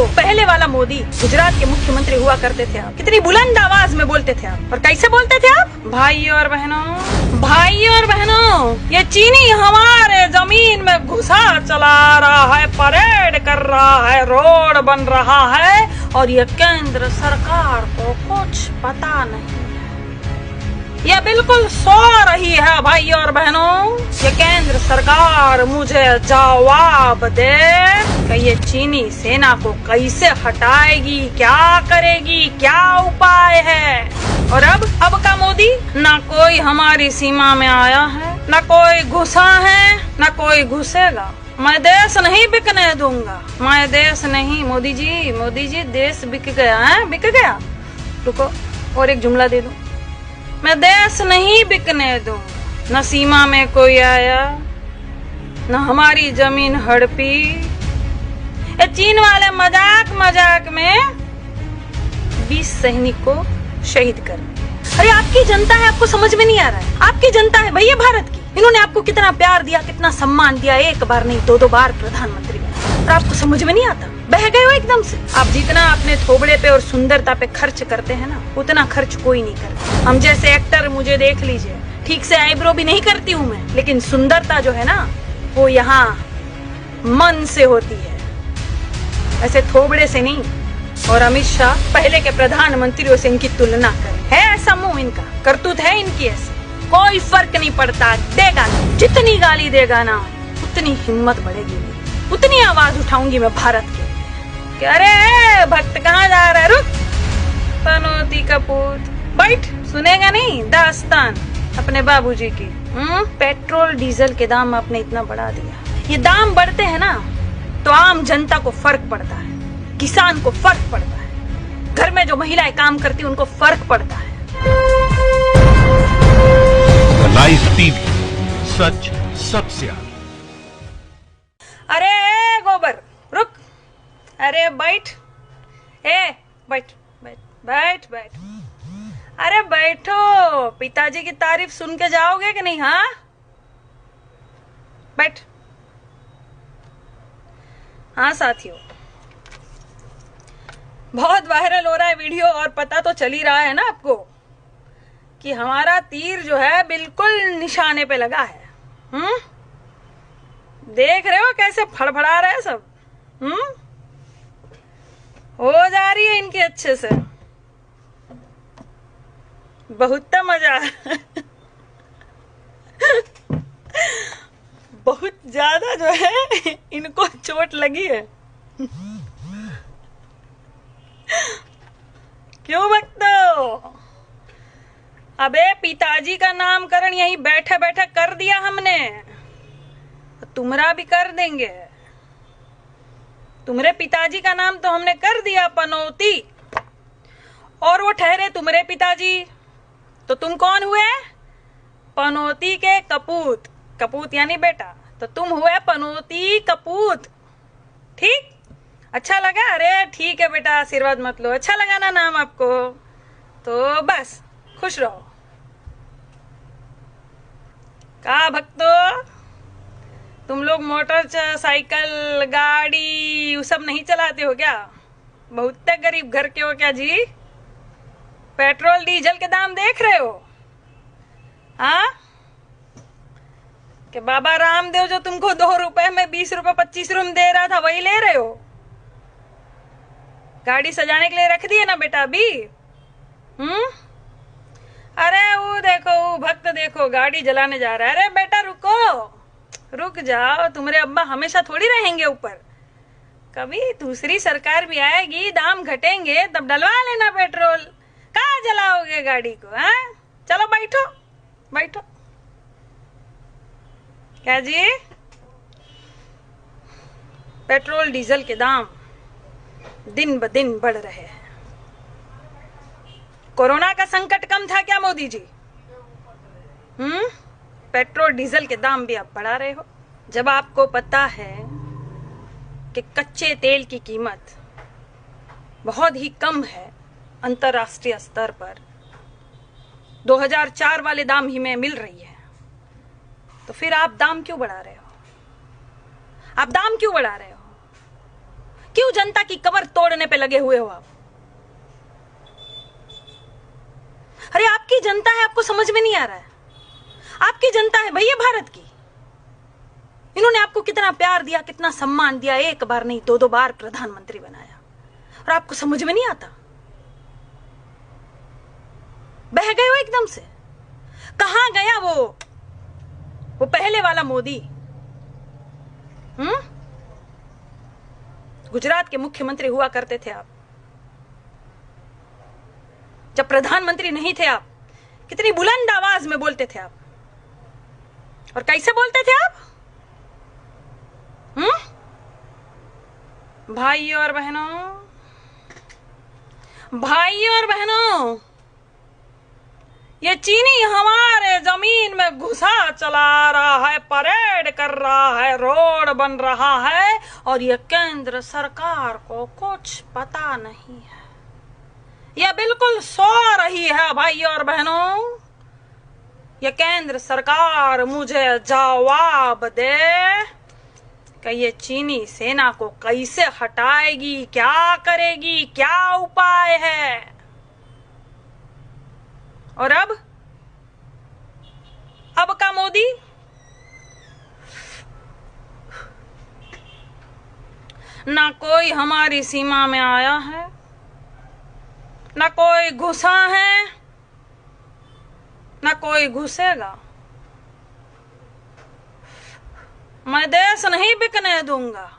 पहले वाला मोदी, गुजरात के मुख्यमंत्री हुआ करते थे आप। कितनी बुलंद आवाज में बोलते थे आप, और कैसे बोलते थे आप? भाई और बहनों, ये चीनी हमारे जमीन में घुसा चला रहा है, परेड कर रहा है, रोड बन रहा है, और ये केंद्र सरकार को कुछ पता नहीं। ये बिल्कुल सो रही है भाई और बहनों। ये केंद्र सरकार मुझे जवाब दे कि ये चीनी सेना को कैसे हटाएगी, क्या करेगी, क्या उपाय है। और अब का मोदी, ना कोई हमारी सीमा में आया है, ना कोई घुसा है, ना कोई घुसेगा। मैं देश नहीं बिकने दूंगा, मैं देश नहीं। मोदी जी देश बिक गया है, बिक गया। रुको और एक जुमला दे दूं, मैं देश नहीं बिकने दूंगा। न सीमा में कोई आया, न हमारी जमीन हड़पी। ये चीन वाले मजाक में 20 सैनिक को शहीद कर दिया। अरे आपकी जनता है, आपको समझ में नहीं आ रहा है? आपकी जनता है भैया भारत की। इन्होंने आपको कितना प्यार दिया, कितना सम्मान दिया, एक बार नहीं 2-2 बार प्रधानमंत्री बना, और आपको समझ में नहीं आता। बह गए हो एकदम से। आप जितना अपने थोबड़े पे और सुंदरता पे खर्च करते हैं ना, उतना खर्च कोई नहीं करता। हम जैसे एक्टर, मुझे देख लीजिए, ठीक से आईब्रो भी नहीं करती हूँ मैं, लेकिन सुंदरता जो है ना, वो यहाँ मन से होती है, ऐसे थोबड़े से नहीं। और अमित शाह पहले के प्रधानमंत्रियों से इनकी तुलना करें, है ऐसा मुंह इनका, करतूत है इनकी ऐसी, कोई फर्क नहीं पड़ता। देगा ना, जितनी गाली देगा ना, उतनी हिम्मत बढ़ेगी, उतनी आवाज उठाऊंगी मैं भारत के। अरे भक्त कहाँ जा रहा है, रुक। पनौती का पूत, बैठ। सुनेगा नहीं दास्तान अपने बाबूजी की। पेट्रोल डीजल के दाम आपने इतना बढ़ा दिया। ये दाम बढ़ते हैं ना, तो आम जनता को फर्क पड़ता है, किसान को फर्क पड़ता है, घर में जो महिलाएं काम करती हैं उनको फर्क पड़ता है। लाइव टीवी, सच सबसे आगे। अरे गोबर, रुक। अरे बैठ, बैठ। अरे बैठो, पिताजी की तारीफ सुन के जाओगे कि नहीं? हाँ, बैठ। हाँ साथियों, बहुत वायरल हो रहा है वीडियो, और पता तो चल ही रहा है ना आपको कि हमारा तीर जो है बिल्कुल निशाने पे लगा है। देख रहे हो कैसे फड़फड़ा रहे हैं सब। हो जा रही है इनकी अच्छे से, बहुत मजा बहुत ज्यादा जो है इनको चोट लगी है। क्यों भक्तो? अबे पिताजी का नामकरण यहीं बैठे बैठे कर दिया हमने, तुम्हारा भी कर देंगे। तुम्हारे पिताजी का नाम तो हमने कर दिया पनौती, और वो ठहरे तुम्हारे पिताजी, तो तुम कौन हुए? पनौती के कपूत। कपूत यानी बेटा, तो तुम हुए पनौती कपूत। ठीक, अच्छा लगा? अरे ठीक है बेटा, आशीर्वाद मत लो। अच्छा लगा ना नाम आपको? तो बस खुश रहो। का भक्तो, तुम लोग मोटरसाइकिल, गाड़ी, वो सब नहीं चलाते हो क्या? बहुत गरीब घर के हो क्या जी? पेट्रोल डीजल के दाम देख रहे हो? हाँ, कि बाबा रामदेव जो तुमको 2 रुपए में 20 रुपए 25 रुपए दे रहा था, वही ले रहे हो? गाड़ी सजाने के लिए रख दिए ना बेटा अभी। अरे वो देखो, वो भक्त देखो गाड़ी जलाने जा रहा है। अरे बेटा रुको, रुक जाओ, तुम्हारे अब्बा हमेशा थोड़ी रहेंगे ऊपर। कभी दूसरी सरकार भी आएगी, दाम घटेंगे, तब डलवा लेना पेट्रोल। कहाँ जलाओगे गाड़ी को? हाँ, चलो बैठो बैठो। क्या जी? पेट्रोल डीजल के दाम दिन ब दिन बढ़ रहे हैं। कोरोना का संकट कम था क्या मोदी जी? पेट्रोल डीजल के दाम भी आप बढ़ा रहे हो। जब आपको पता है कि कच्चे तेल की कीमत बहुत ही कम है अंतरराष्ट्रीय स्तर पर, 2004 वाले दाम ही में मिल रही है, तो फिर आप दाम क्यों बढ़ा रहे हो? आप दाम क्यों बढ़ा रहे हो? क्यों जनता की कमर तोड़ने पे लगे हुए हो आप? अरे आपकी जनता है, आपको समझ में नहीं आ रहा है? आपकी जनता है भैया भारत की। इन्होंने आपको कितना प्यार दिया, कितना सम्मान दिया, एक बार नहीं 2-2 बार प्रधानमंत्री बनाया, और आपको समझ में नहीं आता? बह गए हो एकदम से। कहां गया वो पहले वाला मोदी? गुजरात के मुख्यमंत्री हुआ करते थे आप, जब प्रधानमंत्री नहीं थे आप, कितनी बुलंद आवाज में बोलते थे आप। और कैसे बोलते थे आप? भाइयों और बहनों, ये चीनी हमारे जमीन में घुसा चला रहा है, परेड कर रहा है, रोड बन रहा है, और ये केंद्र सरकार को कुछ पता नहीं है। ये बिल्कुल सो रही है भाइयों और बहनों। ये केंद्र सरकार मुझे जवाब दे कि ये चीनी सेना को कैसे हटाएगी, क्या करेगी, क्या उपाय है। और अब का मोदी ना कोई हमारी सीमा में आया है, ना कोई घुसा है, ना कोई घुसेगा। मैं देश नहीं बिकने दूंगा,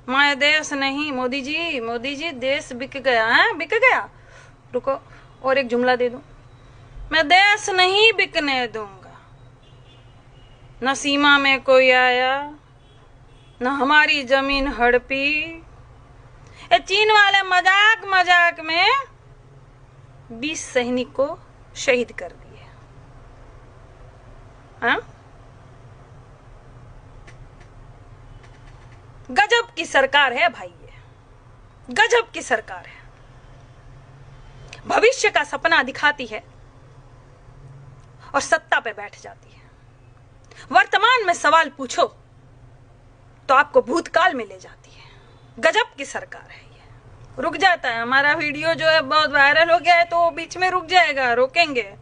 मैं देश नहीं। मोदी जी देश बिक गया है, बिक गया। रुको और एक जुमला दे दूं। मैं देश नहीं बिकने दूंगा। न सीमा में कोई आया, न हमारी जमीन हड़पी। ये चीन वाले मजाक में 20 सैनिक को शहीद कर दिए। हाँ? गजब की सरकार है भाई, ये गजब की सरकार है। भविष्य का सपना दिखाती है और सत्ता पे बैठ जाती है। वर्तमान में सवाल पूछो तो आपको भूतकाल में ले जाती है। गजब की सरकार है ये। रुक जाता है हमारा वीडियो जो है, बहुत वायरल हो गया है तो बीच में रुक जाएगा, रोकेंगे।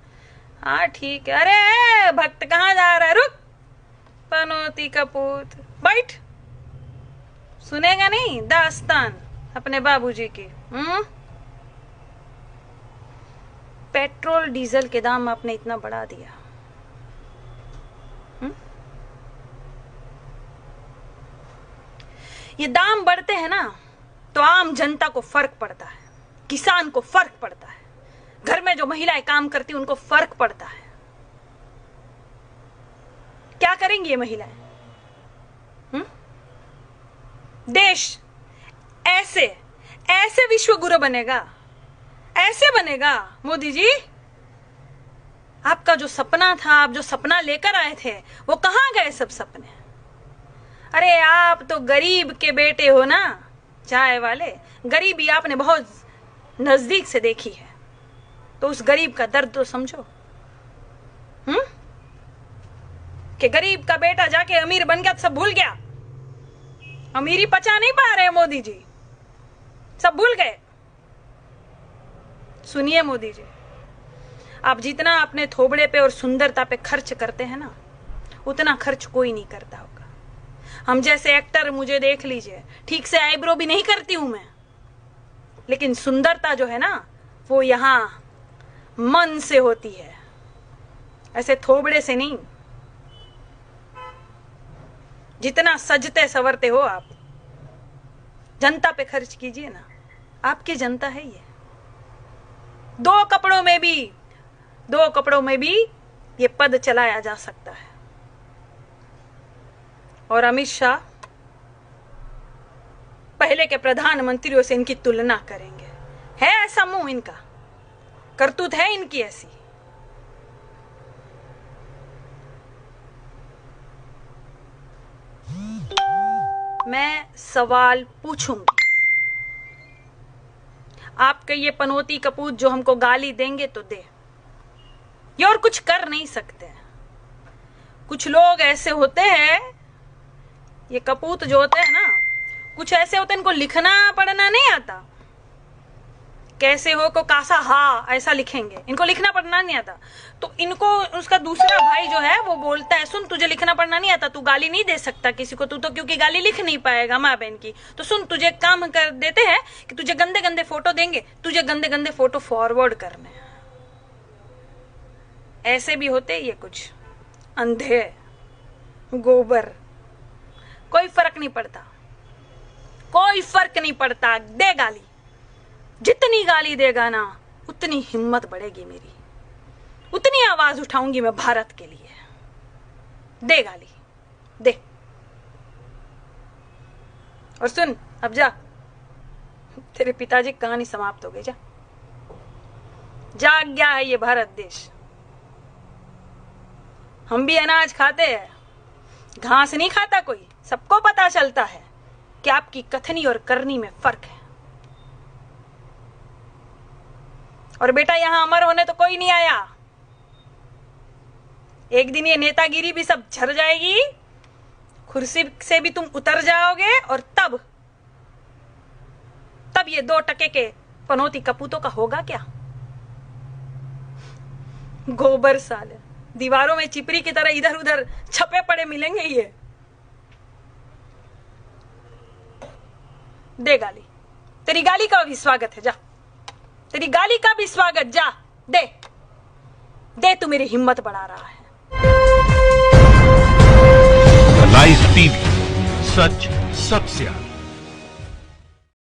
हाँ ठीक है। अरे भक्त कहाँ जा रहा है? रुक पनौती का पूत, बैठ। सुनेगा नहीं दास्तान अपने बाबूजी की। पेट्रोल डीजल के दाम आपने इतना बढ़ा दिया। ये दाम बढ़ते हैं ना तो आम जनता को फर्क पड़ता है, किसान को फर्क पड़ता है, घर में जो महिलाएं काम करती उनको फर्क पड़ता है। क्या करेंगी ये महिलाएं? देश ऐसे विश्व गुरु बनेगा, ऐसे बनेगा। मोदी जी आपका जो सपना था, आप जो सपना लेकर आए थे, वो कहां गए सब सपने? अरे आप तो गरीब के बेटे हो ना, चाय वाले। गरीबी आपने बहुत नजदीक से देखी है, तो उस गरीब का दर्द तो समझो। कि गरीब का बेटा जाके अमीर बन गया तो सब भूल गया। अमीरी पचा नहीं पा रहे मोदी जी, सब भूल गए। सुनिए मोदी जी, आप जितना अपने थोबड़े पे और सुंदरता पे खर्च करते हैं ना, उतना खर्च कोई नहीं करता होगा। हम जैसे एक्टर, मुझे देख लीजिए, ठीक से आईब्रो भी नहीं करती हूं मैं, लेकिन सुंदरता जो है ना वो यहां मन से होती है, ऐसे थोबड़े से नहीं। जितना सजते संवरते हो आप, जनता पे खर्च कीजिए ना, आपकी जनता है ये। दो कपड़ों में भी ये पद चलाया जा सकता है। और अमित शाह पहले के प्रधानमंत्रियों से इनकी तुलना करेंगे। है ऐसा मुंह इनका, करतूत है इनकी ऐसी। मैं सवाल पूछूंगी, आपके ये पनौती कपूत जो हमको गाली देंगे तो दे, ये और कुछ कर नहीं सकते। कुछ लोग ऐसे होते हैं, ये कपूत जो होते हैं ना, कुछ ऐसे होते हैं इनको लिखना पढ़ना नहीं आता। कैसे हो को कासा हा ऐसा लिखेंगे, इनको लिखना पढ़ना नहीं आता। तो इनको उसका दूसरा भाई जो है वो बोलता है, सुन तुझे लिखना पढ़ना नहीं आता, तू गाली नहीं दे सकता किसी को, तू तो क्योंकि गाली लिख नहीं पाएगा माँ बहन की। तो सुन तुझे काम कर देते हैं कि तुझे गंदे गंदे फोटो देंगे, तुझे गंदे गंदे फोटो फॉरवर्ड करने हैं। ऐसे भी होते ये कुछ अंधे गोबर, कोई फर्क नहीं पड़ता, कोई फर्क नहीं पड़ता। दे गाली, जितनी गाली देगा ना उतनी हिम्मत बढ़ेगी मेरी, उतनी आवाज उठाऊंगी मैं भारत के लिए। दे गाली दे। और सुन अब जा, तेरे पिताजी की कहानी समाप्त हो गई। जा, जाग गया है ये भारत देश। हम भी अनाज खाते हैं, घास नहीं खाता कोई। सबको पता चलता है कि आपकी कथनी और करनी में फर्क है। और बेटा यहां अमर होने तो कोई नहीं आया। एक दिन ये नेतागिरी भी सब झड़ जाएगी, कुर्सी से भी तुम उतर जाओगे, और तब ये 2 टके के पनौती कपूतों का होगा क्या? गोबर साले, दीवारों में चिपरी की तरह इधर उधर छपे पड़े मिलेंगे ये। दे गाली, तेरी गाली का भी स्वागत है। जा, तेरी गाली का भी स्वागत। जा दे दे, तू मेरी हिम्मत बढ़ा रहा है। लाइव टीवी, सच सबसे आगे।